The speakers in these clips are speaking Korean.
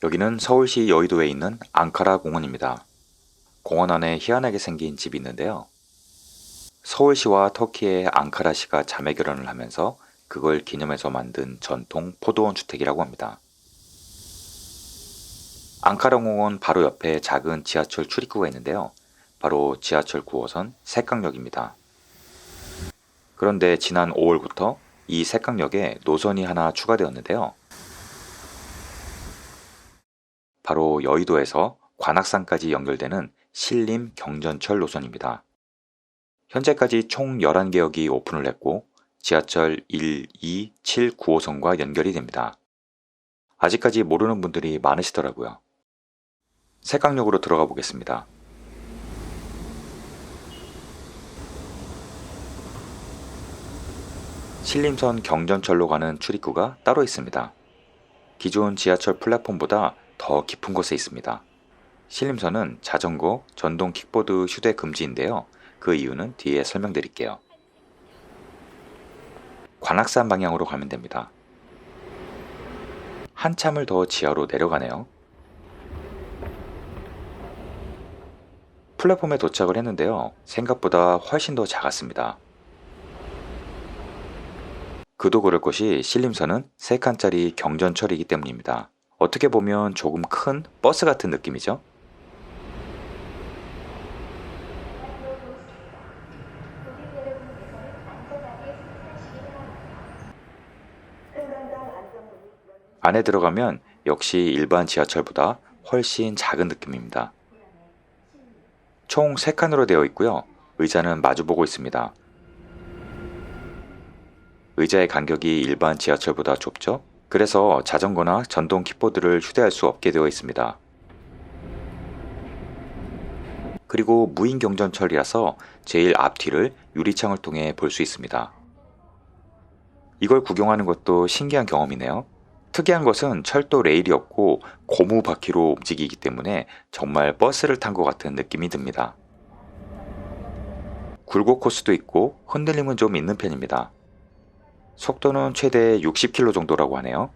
여기는 서울시 여의도에 있는 앙카라 공원입니다. 공원 안에 희한하게 생긴 집이 있는데요. 서울시와 터키의 앙카라시가 자매 결혼을 하면서 그걸 기념해서 만든 전통 포도원 주택이라고 합니다. 앙카라 공원 바로 옆에 작은 지하철 출입구가 있는데요. 바로 지하철 9호선 색강역입니다. 그런데 지난 5월부터 이 색강역에 노선이 하나 추가되었는데요. 바로 여의도에서 관악산까지 연결되는 신림 경전철 노선입니다. 현재까지 총 11개역이 오픈을 했고 지하철 1, 2, 7, 9호선과 연결이 됩니다. 아직까지 모르는 분들이 많으시더라고요. 색강역으로 들어가 보겠습니다. 신림선 경전철로 가는 출입구가 따로 있습니다. 기존 지하철 플랫폼보다 더 깊은 곳에 있습니다. 신림선은 자전거, 전동 킥보드 휴대 금지인데요. 그 이유는 뒤에 설명드릴게요. 관악산 방향으로 가면 됩니다. 한참을 더 지하로 내려가네요. 플랫폼에 도착을 했는데요. 생각보다 훨씬 더 작았습니다. 그도 그럴 것이 신림선은 3칸짜리 경전철이기 때문입니다. 어떻게 보면 조금 큰 버스 같은 느낌이죠? 안에 들어가면 역시 일반 지하철보다 훨씬 작은 느낌입니다. 총 3칸으로 되어 있고요. 의자는 마주보고 있습니다. 의자의 간격이 일반 지하철보다 좁죠? 그래서 자전거나 전동 킥보드를 휴대할 수 없게 되어 있습니다. 그리고 무인 경전철이라서 제일 앞뒤를 유리창을 통해 볼 수 있습니다. 이걸 구경하는 것도 신기한 경험이네요. 특이한 것은 철도 레일이 없고 고무 바퀴로 움직이기 때문에 정말 버스를 탄 것 같은 느낌이 듭니다. 굴곡 코스도 있고 흔들림은 좀 있는 편입니다. 속도는 최대 60km 정도라고 하네요.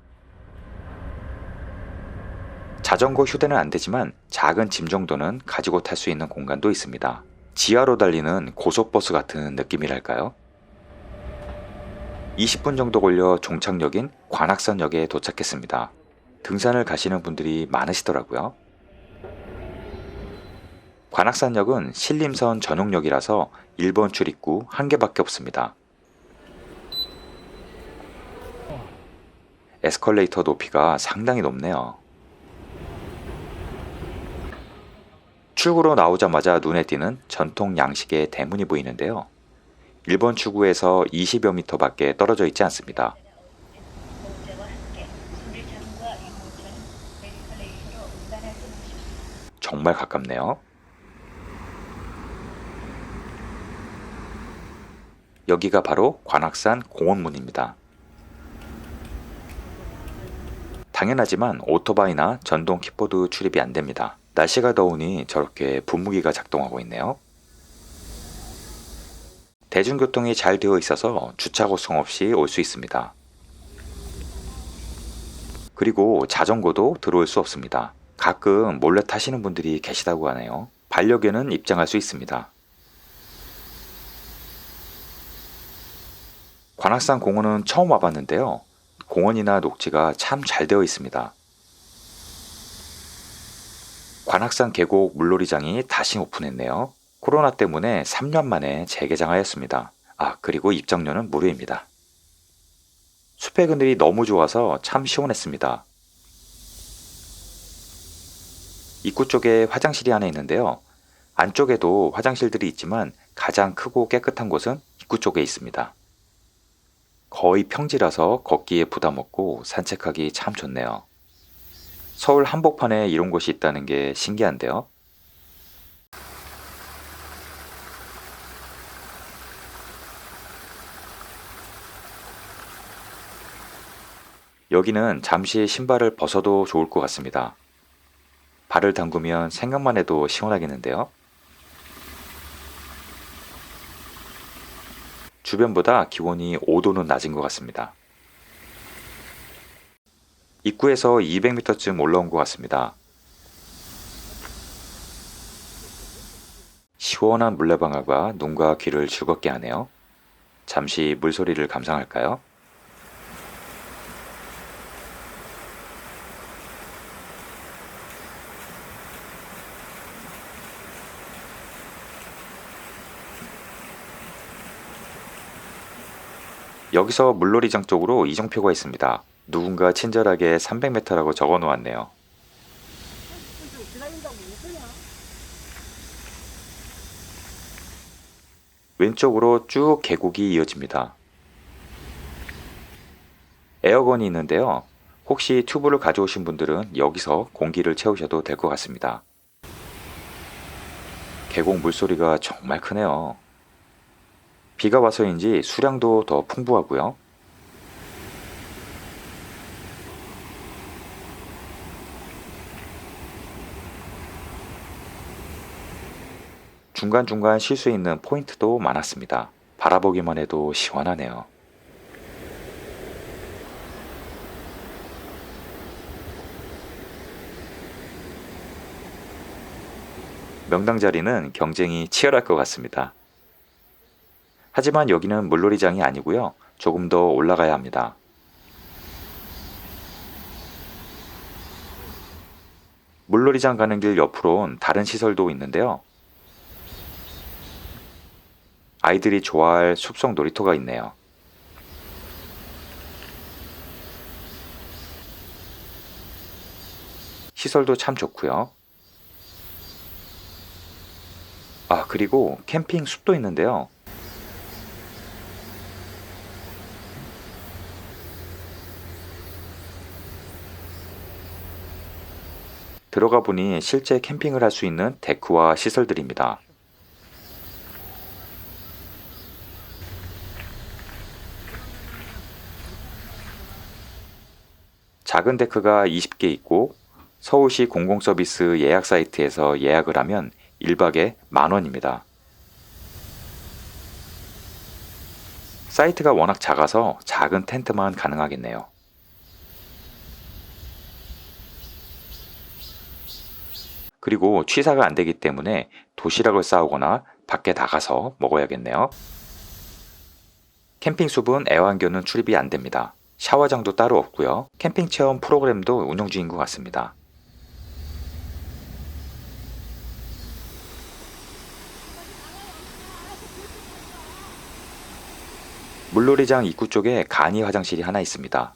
자전거 휴대는 안 되지만 작은 짐 정도는 가지고 탈 수 있는 공간도 있습니다. 지하로 달리는 고속버스 같은 느낌이랄까요? 20분 정도 걸려 종착역인 관악산역에 도착했습니다. 등산을 가시는 분들이 많으시더라고요. 관악산역은 신림선 전용역이라서 1번 출입구 1개밖에 없습니다. 에스컬레이터 높이가 상당히 높네요. 출구로 나오자마자 눈에 띄는 전통 양식의 대문이 보이는데요. 1번 출구에서 20여 미터 밖에 떨어져 있지 않습니다. 정말 가깝네요. 여기가 바로 관악산 공원문입니다. 당연하지만 오토바이나 전동 킥보드 출입이 안 됩니다. 날씨가 더우니 저렇게 분무기가 작동하고 있네요. 대중교통이 잘 되어 있어서 주차 고청 없이 올 수 있습니다. 그리고 자전거도 들어올 수 없습니다. 가끔 몰래 타시는 분들이 계시다고 하네요. 반려견은 입장할 수 있습니다. 관악산 공원은 처음 와봤는데요. 공원이나 녹지가 참 잘 되어 있습니다. 관악산 계곡 물놀이장이 다시 오픈했네요. 코로나 때문에 3년 만에 재개장하였습니다. 그리고 입장료는 무료입니다. 숲의 그늘이 너무 좋아서 참 시원했습니다. 입구 쪽에 화장실이 하나 있는데요. 안쪽에도 화장실들이 있지만 가장 크고 깨끗한 곳은 입구 쪽에 있습니다. 거의 평지라서 걷기에 부담 없고 산책하기 참 좋네요. 서울 한복판에 이런 곳이 있다는 게 신기한데요. 여기는 잠시 신발을 벗어도 좋을 것 같습니다. 발을 담그면 생각만 해도 시원하겠는데요. 주변보다 기온이 5도는 낮은 것 같습니다. 입구에서 200m쯤 올라온 것 같습니다. 시원한 물레방아가 눈과 귀를 즐겁게 하네요. 잠시 물소리를 감상할까요? 여기서 물놀이장 쪽으로 이정표가 있습니다. 누군가 친절하게 300m라고 적어 놓았네요. 왼쪽으로 쭉 계곡이 이어집니다. 에어건이 있는데요. 혹시 튜브를 가져오신 분들은 여기서 공기를 채우셔도 될 것 같습니다. 계곡 물소리가 정말 크네요. 비가 와서인지 수량도 더 풍부하고요. 중간중간 쉴 수 있는 포인트도 많았습니다. 바라보기만 해도 시원하네요. 명당 자리는 경쟁이 치열할 것 같습니다. 하지만 여기는 물놀이장이 아니고요. 조금 더 올라가야 합니다. 물놀이장 가는 길 옆으론 다른 시설도 있는데요. 아이들이 좋아할 숲속 놀이터가 있네요. 시설도 참 좋고요. 그리고 캠핑 숲도 있는데요. 들어가 보니 실제 캠핑을 할 수 있는 데크와 시설들입니다. 작은 데크가 20개 있고 서울시 공공서비스 예약 사이트에서 예약을 하면 1박에 10,000원입니다. 사이트가 워낙 작아서 작은 텐트만 가능하겠네요. 그리고 취사가 안 되기 때문에 도시락을 싸오거나 밖에 나가서 먹어야겠네요. 캠핑 숲은 애완견은 출입이 안 됩니다. 샤워장도 따로 없고요. 캠핑 체험 프로그램도 운영 중인 것 같습니다. 물놀이장 입구 쪽에 간이 화장실이 하나 있습니다.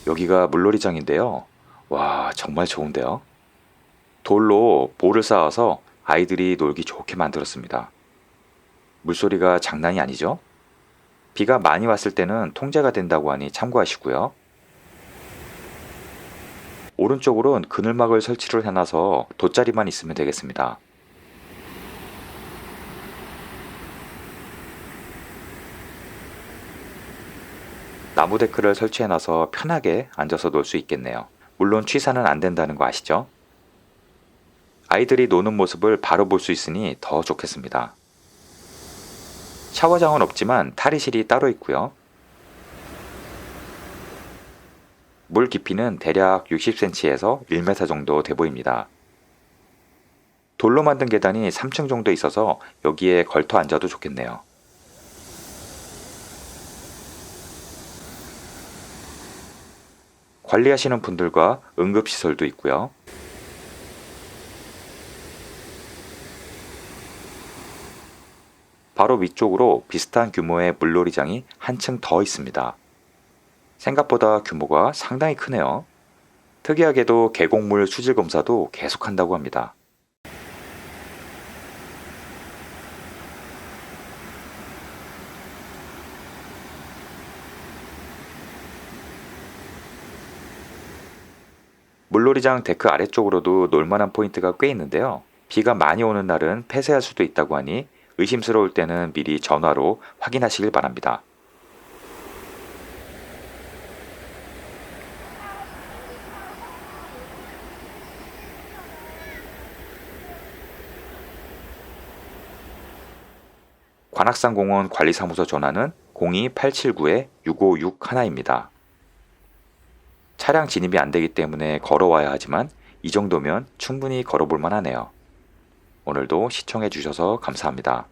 여기가 물놀이장인데요. 와, 정말 좋은데요. 돌로 볼을 쌓아서 아이들이 놀기 좋게 만들었습니다. 물소리가 장난이 아니죠? 비가 많이 왔을 때는 통제가 된다고 하니 참고하시고요. 오른쪽으로는 그늘막을 설치를 해놔서 돗자리만 있으면 되겠습니다. 나무 데크를 설치해놔서 편하게 앉아서 놀 수 있겠네요. 물론 취사는 안 된다는 거 아시죠? 아이들이 노는 모습을 바로 볼 수 있으니 더 좋겠습니다. 샤워장은 없지만 탈의실이 따로 있고요. 물 깊이는 대략 60cm에서 1m 정도 돼 보입니다. 돌로 만든 계단이 3층 정도 있어서 여기에 걸터 앉아도 좋겠네요. 관리하시는 분들과 응급시설도 있고요. 바로 위쪽으로 비슷한 규모의 물놀이장이 한층 더 있습니다. 생각보다 규모가 상당히 크네요. 특이하게도 계곡물 수질 검사도 계속한다고 합니다. 물놀이장 데크 아래쪽으로도 놀만한 포인트가 꽤 있는데요. 비가 많이 오는 날은 폐쇄할 수도 있다고 하니 의심스러울 때는 미리 전화로 확인하시길 바랍니다. 관악산공원 관리사무소 전화는 02-879-6561입니다. 차량 진입이 안 되기 때문에 걸어와야 하지만 이 정도면 충분히 걸어볼 만하네요. 오늘도 시청해 주셔서 감사합니다.